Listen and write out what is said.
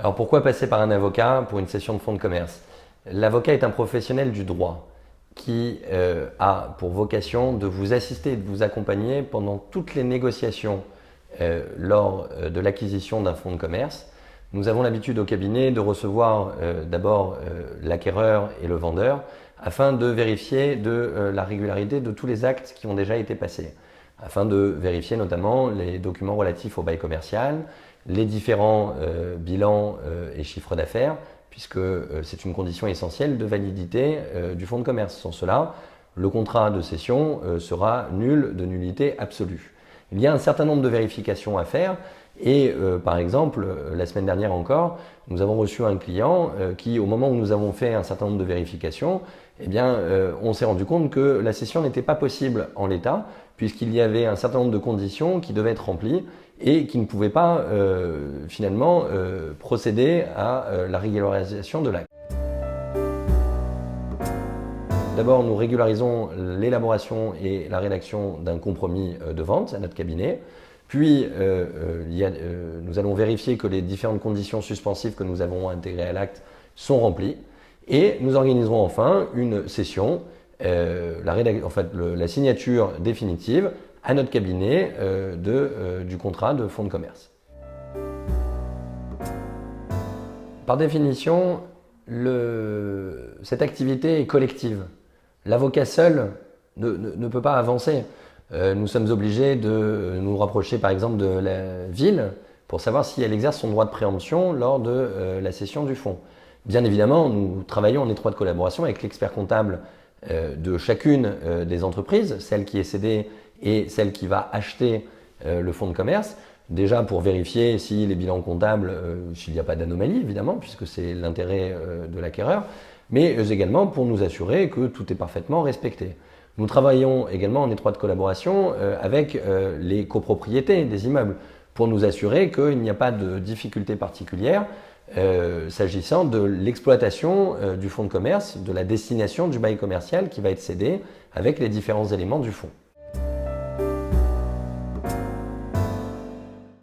Alors pourquoi passer par un avocat pour une cession de fonds de commerce? L'avocat est un professionnel du droit qui a pour vocation de vous assister et de vous accompagner pendant toutes les négociations lors de l'acquisition d'un fonds de commerce. Nous avons l'habitude au cabinet de recevoir d'abord l'acquéreur et le vendeur afin de vérifier la régularité de tous les actes qui ont déjà été passés, afin de vérifier notamment les documents relatifs au bail commercial, les différents bilans et chiffres d'affaires, puisque c'est une condition essentielle de validité du fonds de commerce. Sans cela, le contrat de cession sera nul, de nullité absolue. Il y a un certain nombre de vérifications à faire et par exemple, la semaine dernière encore, nous avons reçu un client qui, au moment où nous avons fait un certain nombre de vérifications, eh bien, on s'est rendu compte que la cession n'était pas possible en l'état, puisqu'il y avait un certain nombre de conditions qui devaient être remplies et qui ne pouvaient pas finalement procéder à la régularisation de l'acte. D'abord, nous régularisons l'élaboration et la rédaction d'un compromis de vente à notre cabinet. Puis, nous allons vérifier que les différentes conditions suspensives que nous avons intégrées à l'acte sont remplies. Et nous organiserons enfin une session, la signature définitive à notre cabinet du contrat de fonds de commerce. Par définition, cette activité est collective. L'avocat seul ne peut pas avancer. Nous sommes obligés de nous rapprocher par exemple de la ville pour savoir si elle exerce son droit de préemption lors de la cession du fonds. Bien évidemment, nous travaillons en étroite collaboration avec l'expert comptable de chacune des entreprises, celle qui est cédée et celle qui va acheter le fonds de commerce, déjà pour vérifier si les bilans comptables, s'il n'y a pas d'anomalie évidemment, puisque c'est l'intérêt de l'acquéreur, mais également pour nous assurer que tout est parfaitement respecté. Nous travaillons également en étroite collaboration avec les copropriétés des immeubles pour nous assurer qu'il n'y a pas de difficultés particulières s'agissant de l'exploitation du fonds de commerce, de la destination du bail commercial qui va être cédé avec les différents éléments du fonds.